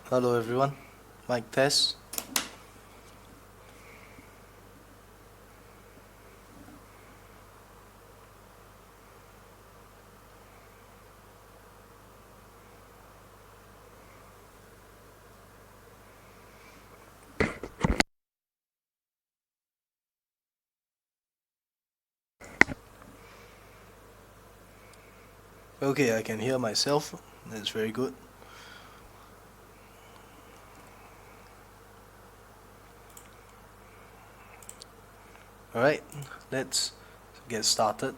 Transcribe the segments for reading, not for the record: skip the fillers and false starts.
Hello everyone, mic test. Okay, I can hear myself, that's very good. Alright, let's get started.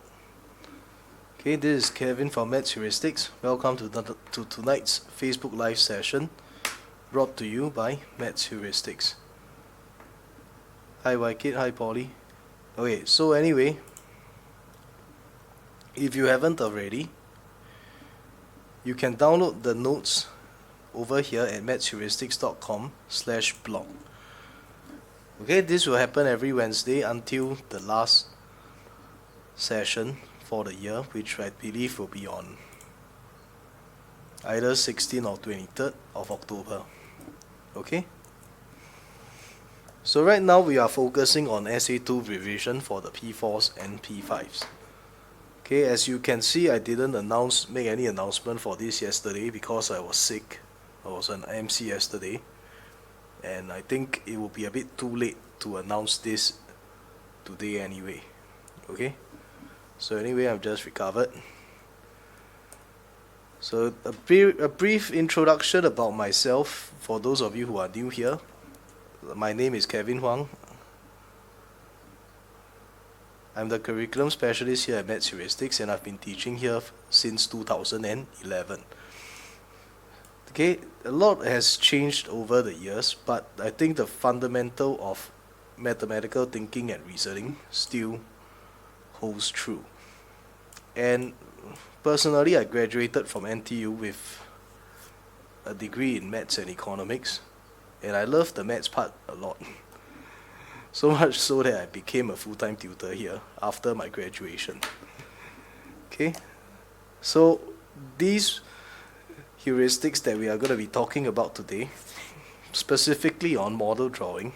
Okay, this is Kevin from Maths Heuristics. Welcome to tonight's Facebook Live session, brought to you by Maths Heuristics. Hi Wykit, hi Polly. Okay, so anyway, if you haven't already, you can download the notes over here at mathsheuristics.com/blog. Okay, this will happen every Wednesday until the last session for the year, which I believe will be on either 16th or 23rd of October. Okay? So right now we are focusing on SA2 revision for the P4s and P5s. Okay, as you can see, I didn't make any announcement for this yesterday because I was sick. I was on MC yesterday, and I think it will be a bit too late to announce this today anyway. Okay, so anyway, I've just recovered. So a brief introduction about myself for those of you who are new here. My name is Kevin Huang. I'm the curriculum specialist here at Maths Heuristics, and I've been teaching here since 2011. Okay, a lot has changed over the years, but I think the fundamental of mathematical thinking and reasoning still holds true. And personally, I graduated from NTU with a degree in maths and economics, and I love the maths part a lot. So much so that I became a full-time tutor here after my graduation. Okay, so these heuristics that we are going to be talking about today, specifically on model drawing,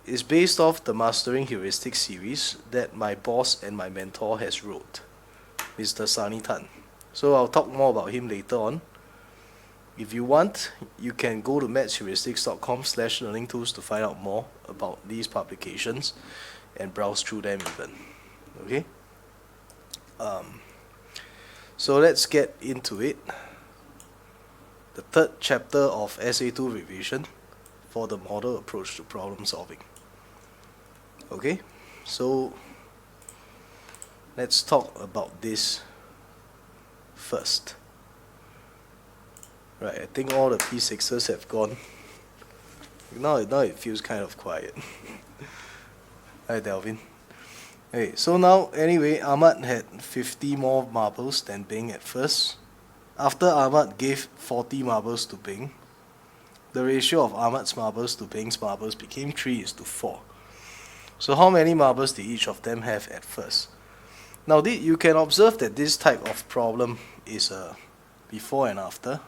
is based off the Mastering Heuristics series that my boss and my mentor has wrote, Mr. Sunny Tan. So I'll talk more about him later on. If you want, you can go to mathsheuristics.com/learning-tools to find out more about these publications and browse through them even. Okay? So let's get into it. The third chapter of SA2 revision for the model approach to problem solving. Okay, so let's talk about this first. Right, I think all the P6s have gone. Now it feels kind of quiet. Hi Delvin. Okay, so now anyway, Ahmad had 50 more marbles than Bing at first. After Ahmad gave 40 marbles to Bing, the ratio of Ahmad's marbles to Bing's marbles became 3:4. So how many marbles did each of them have at first? Now you can observe that this type of problem is a before and after.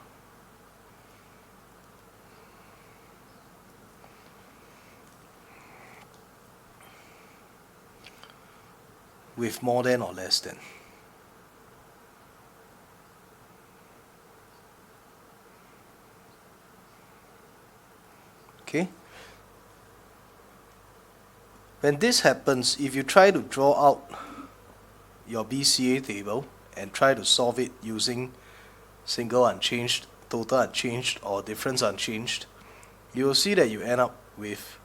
With more than or less than. Okay? When this happens, if you try to draw out your BCA table and try to solve it using single unchanged, total unchanged, or difference unchanged, you will see that you end up with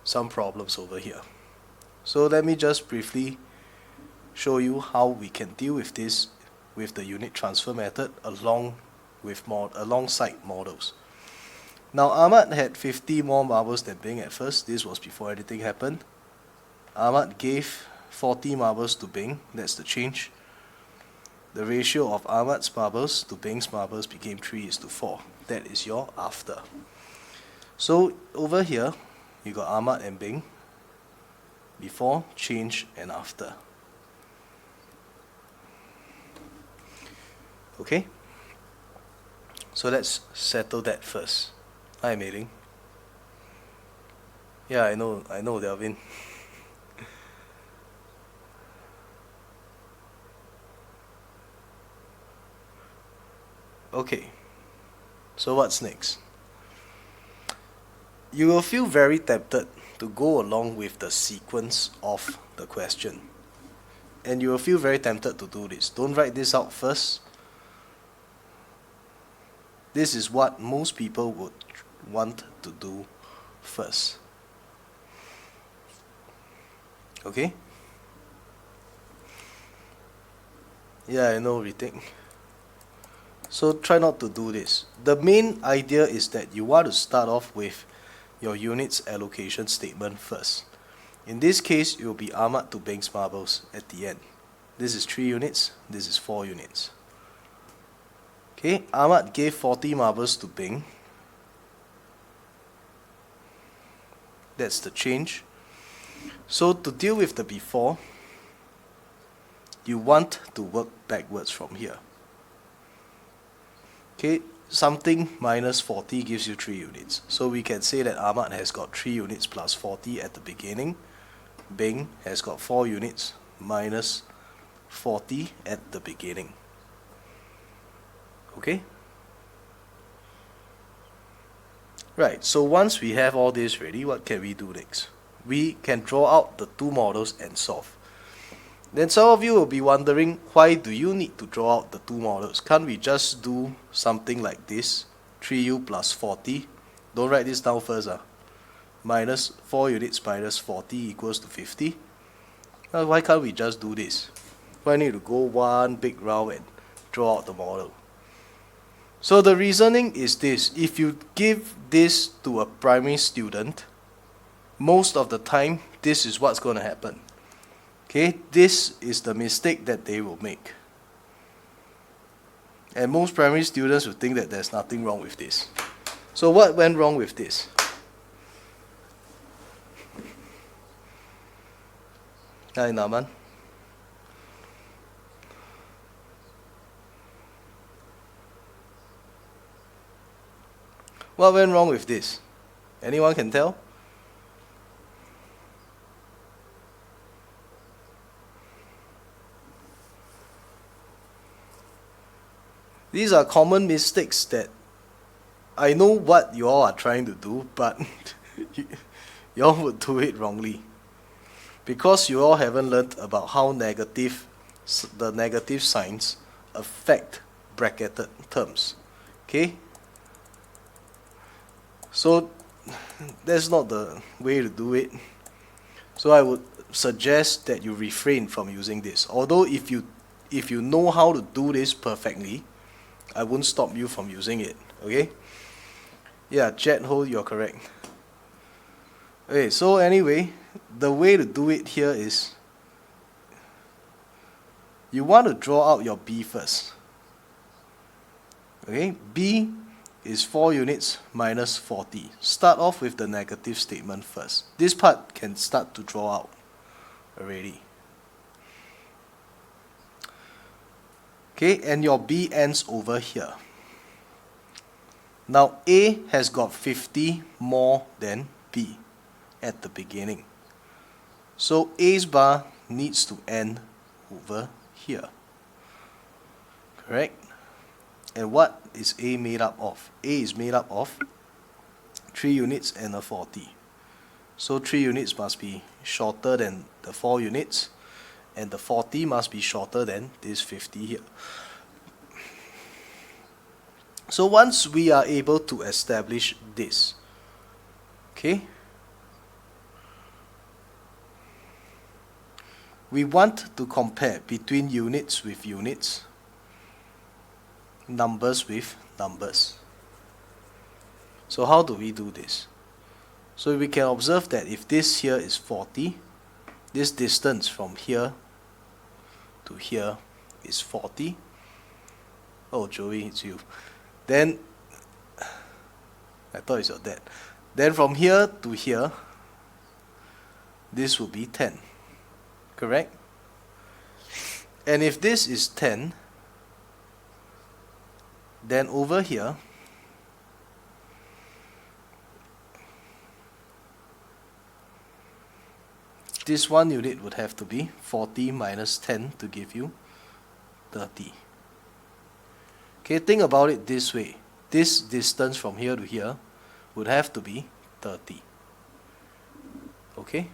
some problems over here. So let me just briefly show you how we can deal with this with the unit transfer method alongside models. Now Ahmad had 50 more marbles than Bing at first. This was before anything happened. Ahmad gave 40 marbles to Bing. That's the change. The ratio of Ahmad's marbles to Bing's marbles became 3:4. That is your after. So over here, you got Ahmad and Bing. Before, change, and after. Okay? So let's settle that first. Hi, Mei. Yeah, I know, Delvin. Okay, so what's next? You will feel very tempted to go along with the sequence of the question. And you will feel very tempted to do this. Don't write this out first. This is what most people would want to do first. Okay? Yeah, I know, retake. So try not to do this. The main idea is that you want to start off with your unit's allocation statement first. In this case, it will be Ahmad to Bing's marbles at the end. This is 3 units, this is 4 units. Okay, Ahmad gave 40 marbles to Bing. That's the change. So to deal with the before, you want to work backwards from here. Okay, something minus 40 gives you 3 units. So we can say that Ahmad has got 3 units plus 40 at the beginning. Bing has got 4 units minus 40 at the beginning. Okay? Right, so once we have all this ready, what can we do next? We can draw out the 2 models and solve. Then some of you will be wondering, why do you need to draw out the 2 models? Can't we just do something like this? 3u plus 40. Don't write this down first. Minus 4 units minus 40 equals to 50. Why can't we just do this? Why need to go one big round and draw out the model? So the reasoning is this. If you give this to a primary student, most of the time, this is what's going to happen. Okay, this is the mistake that they will make. And most primary students will think that there's nothing wrong with this. So what went wrong with this? Hi, Naman. What went wrong with this? Anyone can tell? These are common mistakes that I know what you all are trying to do, but you all would do it wrongly. Because you all haven't learned about how the negative signs affect bracketed terms. Okay? So that's not the way to do it. So I would suggest that you refrain from using this. Although if you know how to do this perfectly, I won't stop you from using it. Okay? Yeah, Zhenhui, you're correct. Okay, so anyway, the way to do it here is you want to draw out your B first. Okay, B is 4 units minus 40. Start off with the negative statement first. This part can start to draw out already. Okay, and your B ends over here. Now A has got 50 more than B at the beginning. So A's bar needs to end over here. Correct? And what is A made up of? A is made up of 3 units and a 40. So 3 units must be shorter than the 4 units, and the 40 must be shorter than this 50 here. So once we are able to establish this, okay, we want to compare between units with units, numbers with numbers. So how do we do this? So we can observe that if this here is 40, this distance from here to here is 40. Oh, Joey, it's you. Then, I thought it's your dad. Then from here to here, this will be 10. Correct? And if this is 10, then over here, this 1 unit would have to be 40 minus 10 to give you 30. Okay, think about it this way. This distance from here to here would have to be 30. Okay?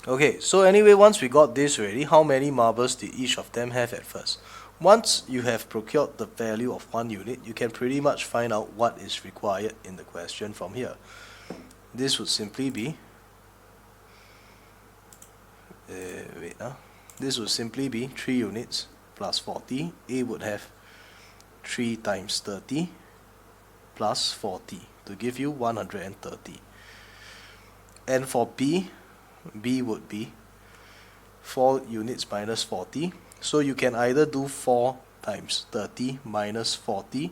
Okay, so anyway, once we got this ready, how many marbles did each of them have at first? Once you have procured the value of 1 unit, you can pretty much find out what is required in the question from here. This would simply be this would simply be 3 units plus 40. A would have 3 times 30 plus 40 to give you 130. And for B would be 4 units minus 40. So you can either do 4 times 30 minus 40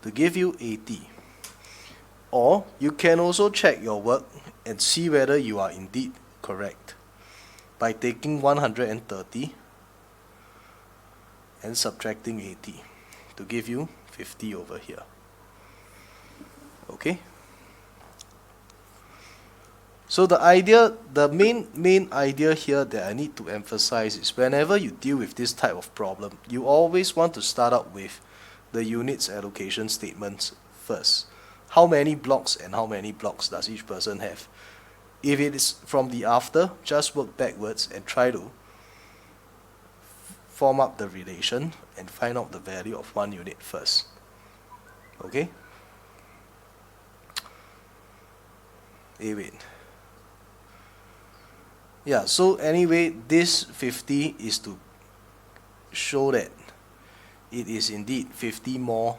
to give you 80. Or you can also check your work and see whether you are indeed correct by taking 130 and subtracting 80 to give you 50 over here. Okay? So the main idea here that I need to emphasize is whenever you deal with this type of problem, you always want to start out with the units allocation statements first. How many blocks and how many blocks does each person have? If it is from the after, just work backwards and try to form up the relation and find out the value of 1 unit first. Okay? Wait. Yeah, so anyway, this 50 is to show that it is indeed 50 more.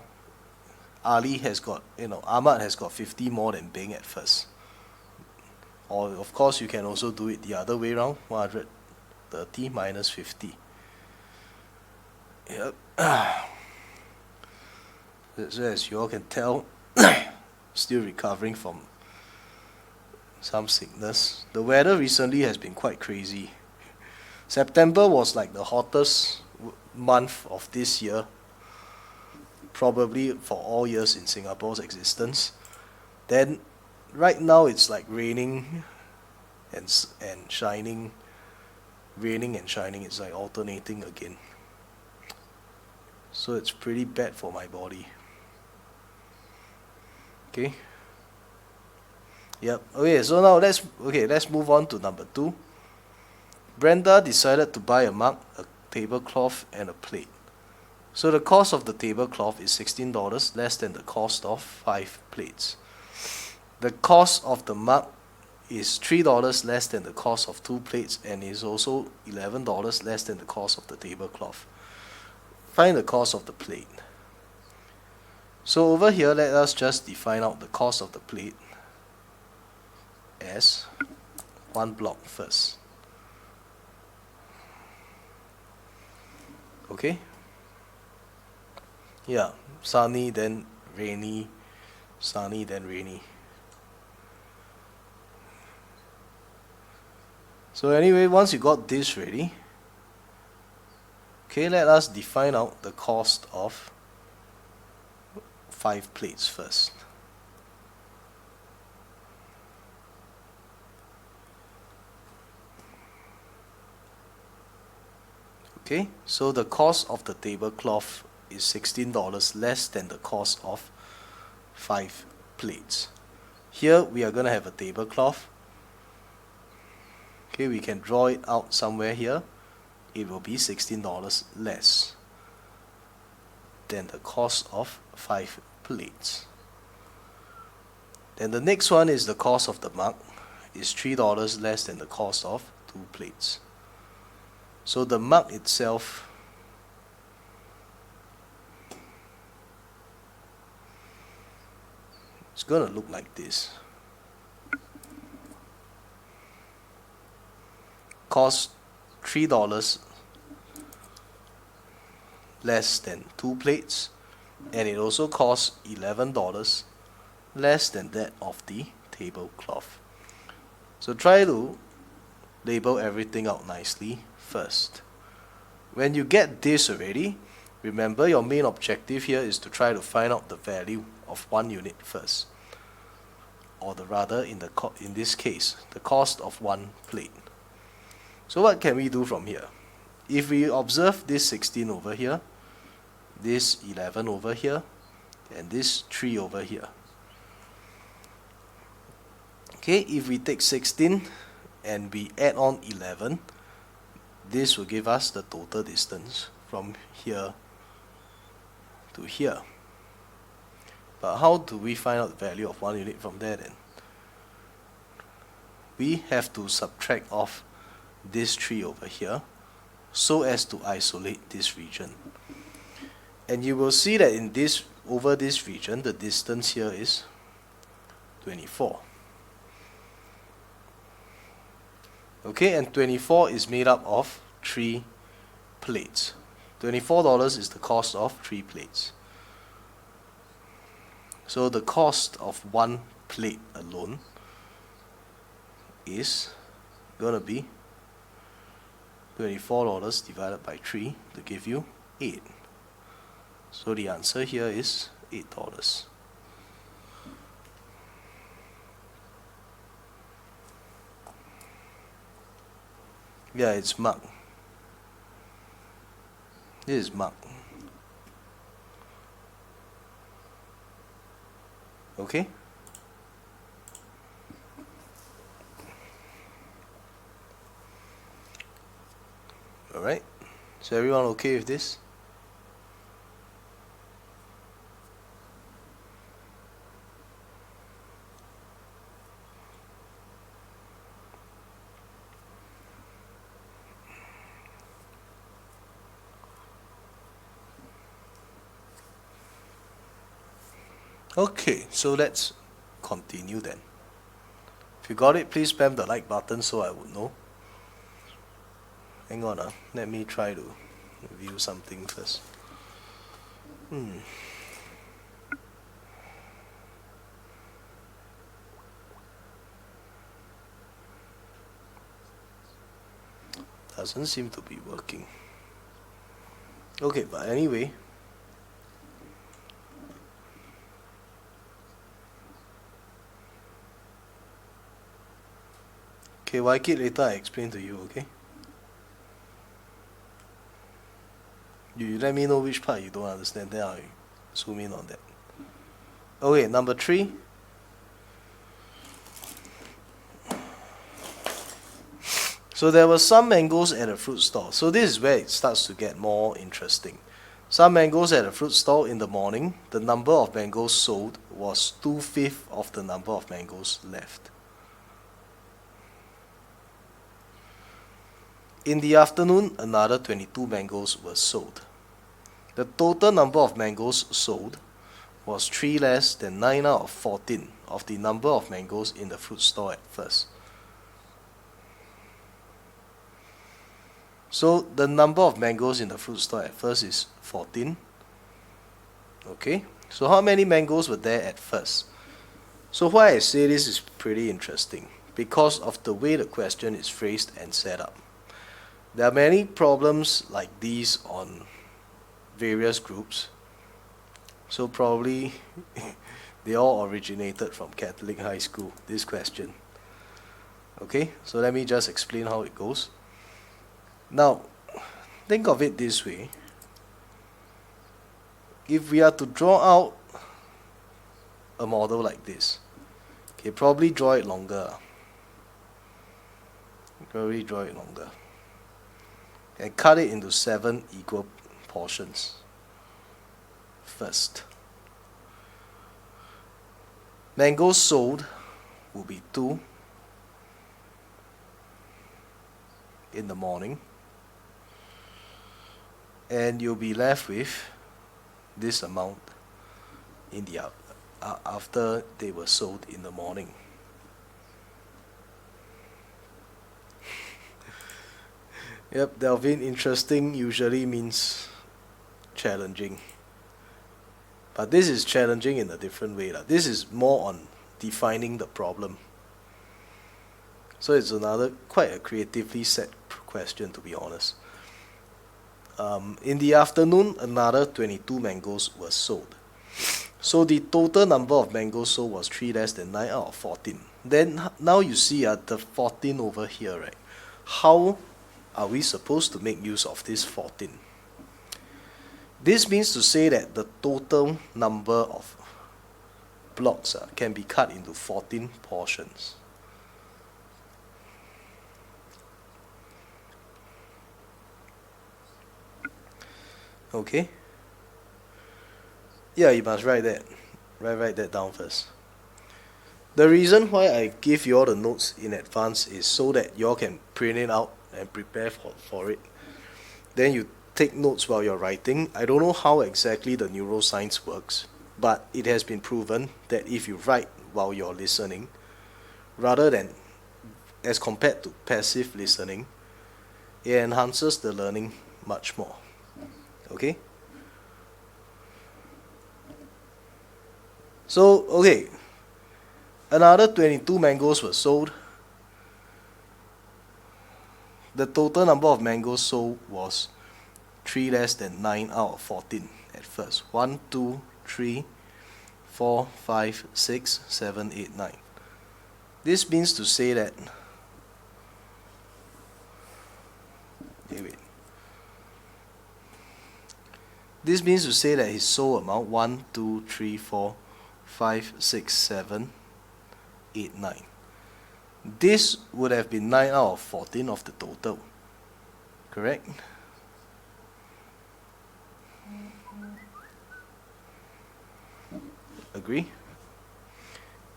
Ahmad has got 50 more than Bing at first. Or of course you can also do it the other way around, 130 minus 50. Yep. So as you all can tell, still recovering from some sickness. The weather recently has been quite crazy. September was like the hottest month of this year, probably for all years in Singapore's existence. Then right now it's like raining and shining, raining and shining. It's like alternating again. So it's pretty bad for my body. Okay. Yep. Okay, so now let's move on to number 2. Brenda decided to buy a mug, a tablecloth, and a plate. So the cost of the tablecloth is $16, less than the cost of 5 plates. The cost of the mug is $3 less than the cost of 2 plates, and is also $11 less than the cost of the tablecloth. Find the cost of the plate. So over here, let us just define out the cost of the plate as 1 block first. Okay? Yeah, sunny then rainy, sunny then rainy. So anyway, once you got this ready, okay, let us define out the cost of 5 plates first. Okay, so the cost of the tablecloth is $16 less than the cost of 5 plates. Here we are going to have a tablecloth. Okay, we can draw it out somewhere here. It will be $16 less than the cost of 5 plates. Then the next one is the cost of the mug is $3 less than the cost of 2 plates. So the mug itself is going to look like this. Cost $3 less than 2 plates, and it also costs $11 less than that of the tablecloth. So try to label everything out nicely first. When you get this already, Remember, your main objective here is to try to find out the value of 1 unit first, or rather in this case, the cost of 1 plate. So what can we do from here? If we observe this 16 over here, this 11 over here, and this 3 over here. Okay, if we take 16 and we add on 11, this will give us the total distance from here to here. But how do we find out the value of 1 unit from there then? We have to subtract off this 3 over here so as to isolate this region. And you will see that in this, over this region, the distance here is 24. Okay, and 24 is made up of 3 plates. $24 is the cost of 3 plates. So the cost of 1 plate alone is going to be $24 divided by 3 to give you 8. So the answer here is $8. Yeah, it's marked. This is marked. Okay? Alright. So everyone okay with this? Okay, so let's continue then. If you got it, please spam the like button so I would know. Hang on, let me try to view something first. Doesn't seem to be working. Okay, but anyway. Okay, like it later I explain to you, okay? You let me know which part you don't understand, then I'll zoom in on that. Okay, number 3. So there were some mangoes at a fruit stall. So this is where it starts to get more interesting. Some mangoes at a fruit stall in the morning. The number of mangoes sold was 2/5 of the number of mangoes left. In the afternoon, another 22 mangoes were sold. The total number of mangoes sold was 3 less than 9 out of 14 of the number of mangoes in the fruit store at first. So the number of mangoes in the fruit store at first is 14. Okay, so how many mangoes were there at first? So why I say this is pretty interesting, because of the way the question is phrased and set up. There are many problems like these on various groups. So probably they all originated from Catholic high school, this question. Okay, so let me just explain how it goes. Now, think of it this way. If we are to draw out a model like this, okay, probably draw it longer. Probably draw it longer. And cut it into 7 equal portions first. Mangoes sold will be 2 in the morning, and you'll be left with this amount in the after they were sold in the morning. Yep, Delvin, interesting usually means challenging. But this is challenging in a different way. This is more on defining the problem. So it's another quite a creatively set question, to be honest. In the afternoon, another 22 mangoes were sold. So the total number of mangoes sold was 3 less than 9 out of 14. Then now you see the 14 over here, right? How are we supposed to make use of this 14? This means to say that the total number of blocks can be cut into 14 portions. Okay? Yeah, you must write that. Write that down first. The reason why I give you all the notes in advance is so that you all can print it out and prepare for it. Then you take notes while you're writing. I don't know how exactly the neuroscience works, but it has been proven that if you write while you're listening, rather than as compared to passive listening, it enhances the learning much more. Okay? So, okay, another 22 mangoes were sold. The total number of mangoes sold was 3 less than 9 out of 14 at first. 1, 2, 3, 4, 5, 6, 7, 8, 9. This means to say that This means to say that his sold amount 1, 2, 3, 4, 5, 6, 7, 8, 9. This would have been 9 out of 14 of the total. Correct? Agree?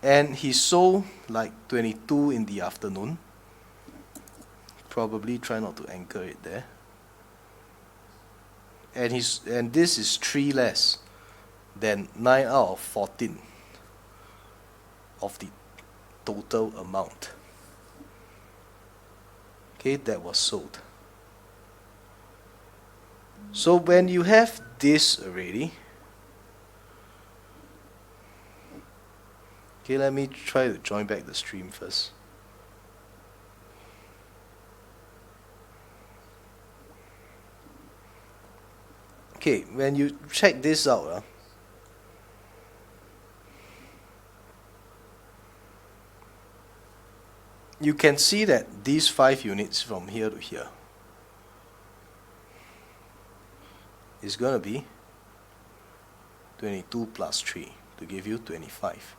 And he sold like 22 in the afternoon. Probably try not to anchor it there. And this is 3 less than 9 out of 14 of the total amount. Okay, that was sold. So when you have this already, okay, let me try to join back the stream first. Okay, when you check this out, you can see that these 5 units from here to here is going to be 22 plus 3 to give you 25.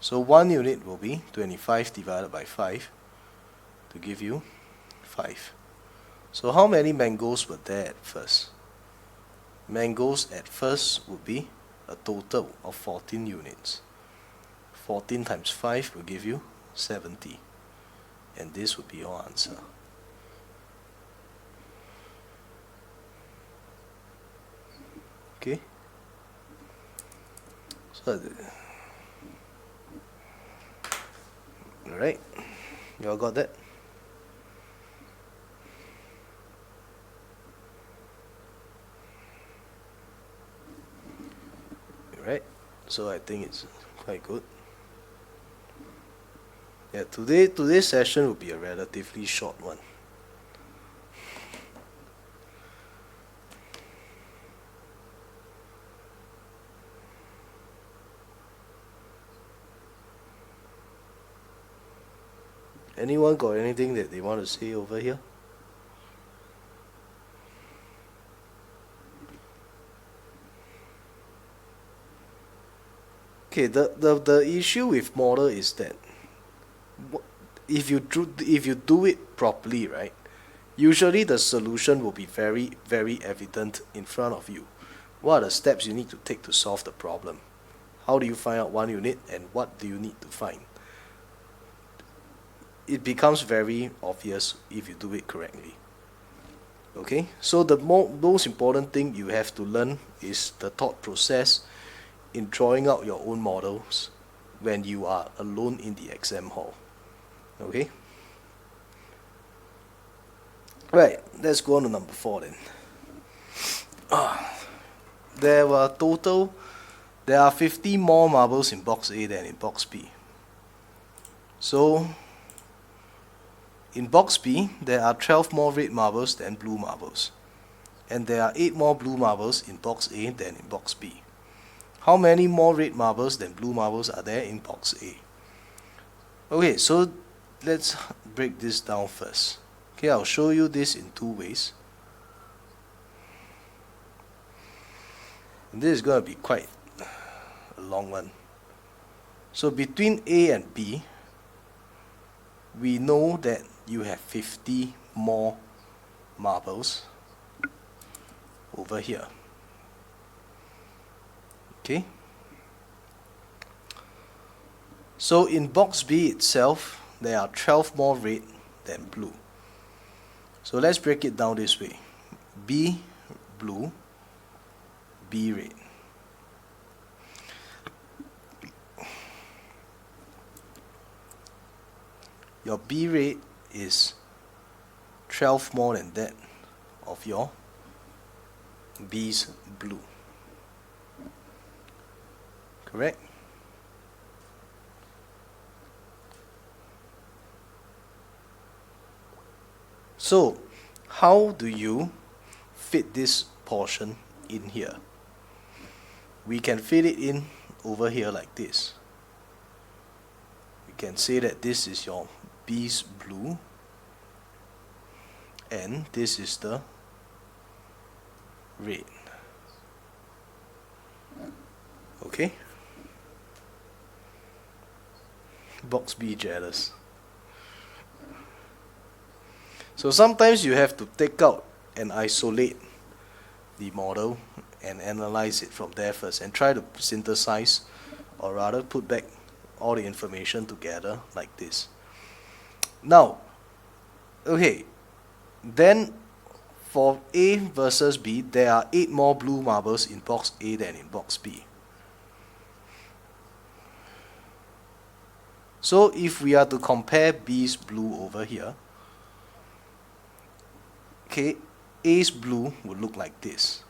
So 1 unit will be 25 divided by 5 to give you 5. So how many mangoes were there at first? Mangoes at first would be a total of 14 units. 14 times 5 will give you 70. And this would be your answer. Okay? So, alright. You all got that? Right, so I think it's quite good. Yeah, today's session will be a relatively short one. Anyone got anything that they want to say over here? Okay, the issue with model is that if you do it properly, right, usually the solution will be very, very evident in front of you. What are the steps you need to take to solve the problem? How do you find out 1 unit and what do you need to find? It becomes very obvious if you do it correctly. Okay, so the most important thing you have to learn is the thought process in drawing out your own models when you are alone in the exam hall. Okay? Right, let's go on to number 4 then. There are 50 more marbles in box A than in box B. So, in box B, there are 12 more red marbles than blue marbles. and there are 8 more blue marbles in box A than in box B. How many more red marbles than blue marbles are there in box A? Okay, so let's break this down first. Okay, I'll show you this in 2 ways. And this is going to be quite a long one. So between A and B, we know that you have 50 more marbles over here. Okay. So in box B itself, there are 12 more red than blue. So let's break it down this way. B blue, B red. Your B red is 12 more than that of your B's blue. Correct? So, how do you fit this portion in here? We can fit it in over here like this. We can say that this is your B's blue, and this is the red. Okay? Box B jealous. So sometimes you have to take out and isolate the model and analyze it from there first and try to synthesize, or rather put back all the information together like this. Now, okay, then for A versus B, there are 8 more blue marbles in box A than in box B. So if we are to compare B's blue over here, okay, A's blue would look like this.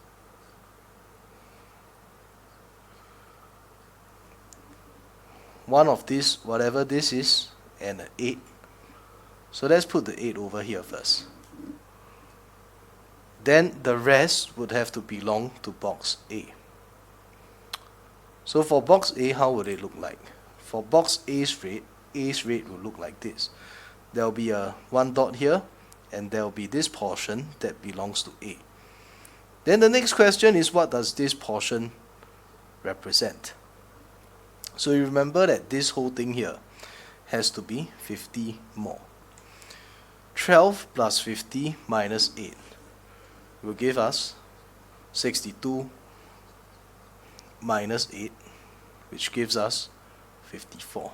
One of this, whatever this is, and an 8. So let's put the 8 over here first. Then the rest would have to belong to box A. So for box A, how would it look like? For box A's red will look like this. There will be a 1 dot here, and there will be this portion that belongs to A. Then the next question is, what does this portion represent? So you remember that this whole thing here has to be 50 more. 12 plus 50 minus 8 will give us 62 minus 8, which gives us 54.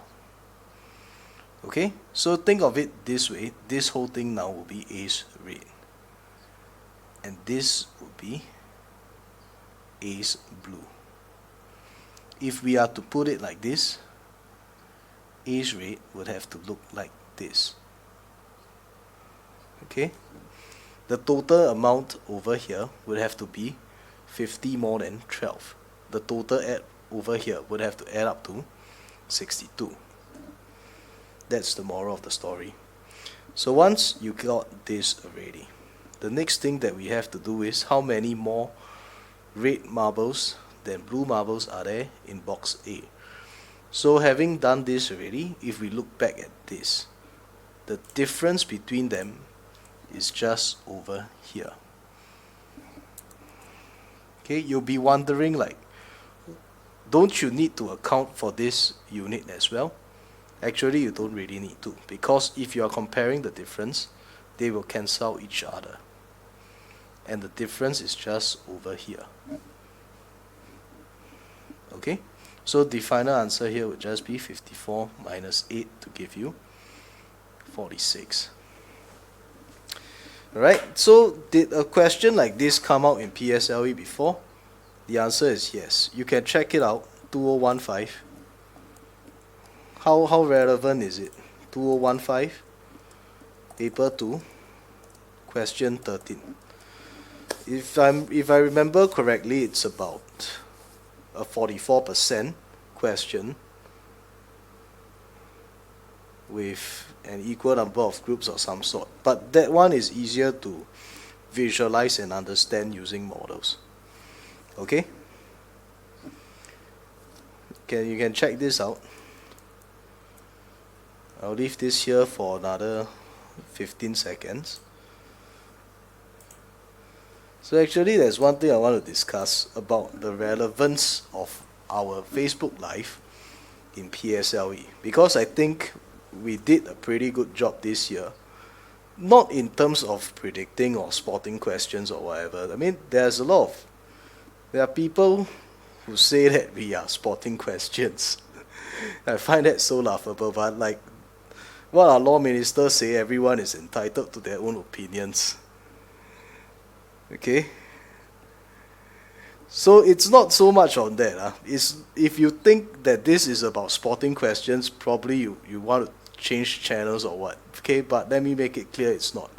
Okay, so think of it this way. This whole thing now will be A's red, and this will be A's blue. If we are to put it like this, A's red would have to look like this. Okay, the total amount over here would have to be 50 more than 12. The total over here would have to add up to 62. That's the moral of the story. So once you got this already, the next thing that we have to do is, how many more red marbles than blue marbles are there in box A? So having done this already, if we look back at this, the difference between them is just over here. Okay, you'll be wondering, like, don't you need to account for this unit as well? Actually, you don't really need to, because if you are comparing the difference, they will cancel each other, and the difference is just over here. Okay, so the final answer here would just be 54 minus 8 to give you 46. Alright, so did a question like this come out in PSLE before? The answer is yes. You can check it out, 2015. How relevant is it? 2015, paper 2, question 13. If I remember correctly, it's about a 44% question with an equal number of groups of some sort. But that one is easier to visualize and understand using models. Okay? You can check this out. I'll leave this here for another 15 seconds. So actually there's one thing I want to discuss about the relevance of our Facebook Live in PSLE, because I think we did a pretty good job this year, not in terms of predicting or spotting questions or whatever. I mean, there are people who say that we are spotting questions. I find that so laughable, but like what our law ministers say, everyone is entitled to their own opinions. Okay? So it's not so much on that. If you think that this is about spotting questions, probably you want to change channels or what. Okay, but let me make it clear it's not.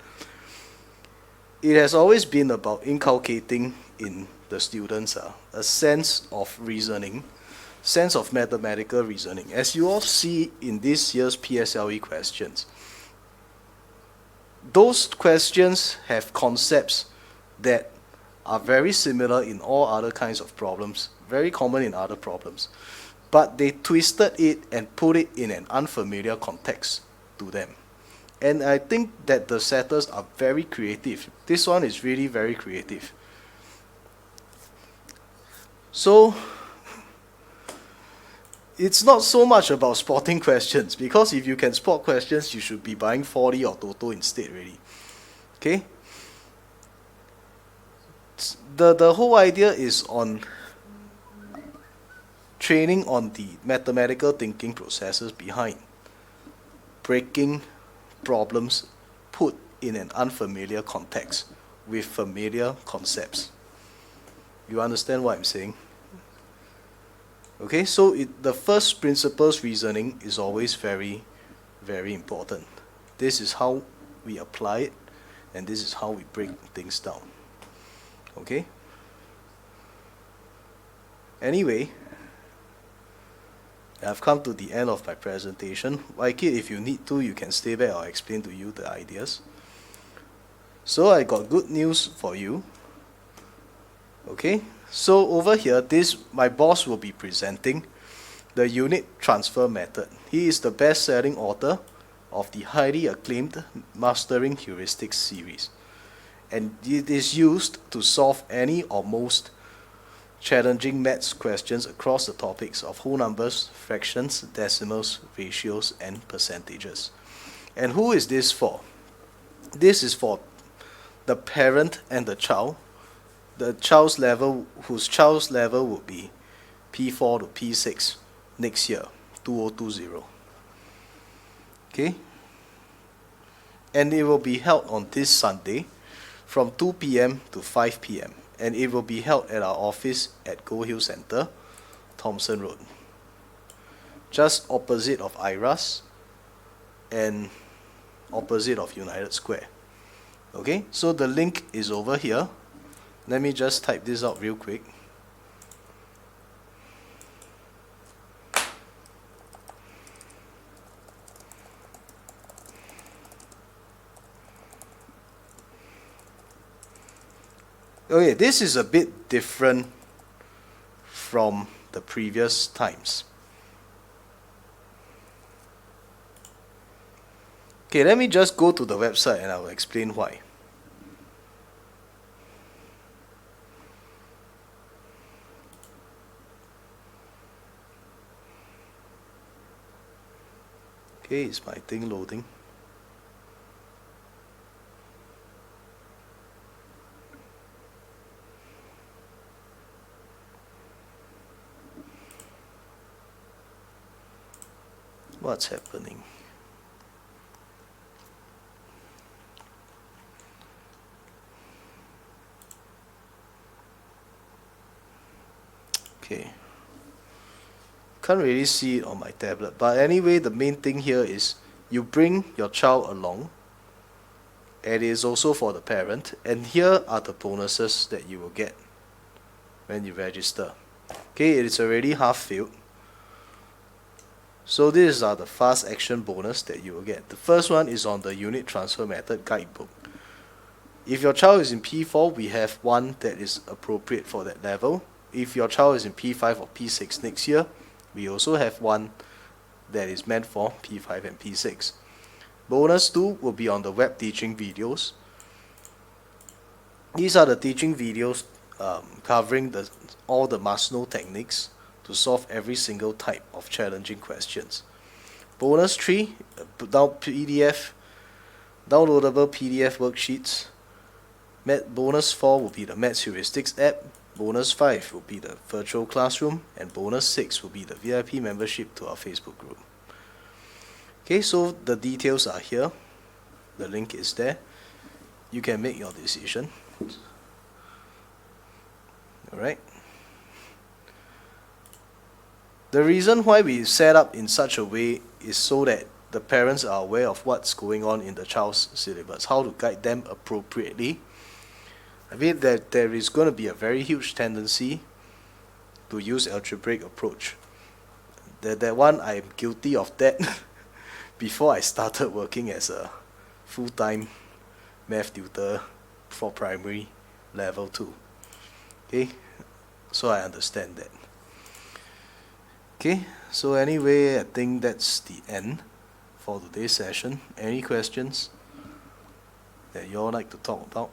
It has always been about inculcating in the students a sense of reasoning, sense of mathematical reasoning. As you all see in this year's PSLE questions, those questions have concepts that are very similar in all other kinds of problems, very common in other problems, but they twisted it and put it in an unfamiliar context to them. And I think that the setters are very creative. This one is really very creative. So it's not so much about spotting questions, because if you can spot questions, you should be buying 40 or Toto instead really. Okay? The whole idea is on training on the mathematical thinking processes behind breaking problems put in an unfamiliar context with familiar concepts. You understand what I'm saying? Okay, so the first principles reasoning is always very, very important. This is how we apply it, and this is how we break things down. Okay? Anyway, I've come to the end of my presentation. Like it, if you need to, you can stay back. I'll explain to you the ideas. So I got good news for you. Okay? So over here, my boss will be presenting the unit transfer method. He is the best-selling author of the highly acclaimed Mastering Heuristics series, and it is used to solve any or most challenging maths questions across the topics of whole numbers, fractions, decimals, ratios, and percentages. And who is this for? This is for the parent and the child. The child's level, whose child's level would be P4 to P6 next year, 2020. Okay? And it will be held on this Sunday from 2 p.m. to 5 p.m. and it will be held at our office at Gold Hill Centre, Thomson Road, just opposite of IRAS and opposite of United Square. Okay, so the link is over here. Let me just type this out real quick. Okay, this is a bit different from the previous times. Okay, let me just go to the website and I will explain why. Okay, is my thing loading? What's happening? Okay. Can't really see it on my tablet, but anyway, the main thing here is you bring your child along, and it is also for the parent, and here are the bonuses that you will get when you register. Okay, it is already half filled. So these are the fast action bonus that you will get. The first one is on the unit transfer method guidebook. If your child is in P4, we have one that is appropriate for that level. If your child is in P5 or P6 next year, we also have one that is meant for P5 and P6. Bonus 2 will be on the web teaching videos. These are the teaching videos covering all the must-know techniques to solve every single type of challenging questions. Bonus 3, downloadable PDF worksheets. Bonus 4 will be the Maths Heuristics app. Bonus 5 will be the virtual classroom, and bonus 6 will be the VIP membership to our Facebook group. Okay, so the details are here. The link is there. You can make your decision. Alright. The reason why we set up in such a way is so that the parents are aware of what's going on in the child's syllabus, how to guide them appropriately. I mean that there is going to be a very huge tendency to use algebraic approach. That one, I'm guilty of that before I started working as a full-time math tutor for primary level 2. Okay, so I understand that. Okay, so anyway, I think that's the end for today's session. Any questions that you all like to talk about?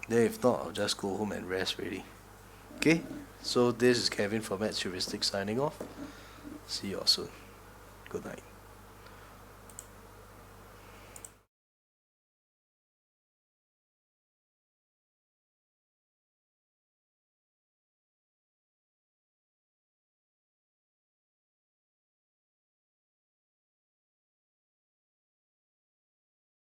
Then if not, I'll just go home and rest really. Okay, so this is Kevin from Maths Heuristics signing off. See you all soon. Good night.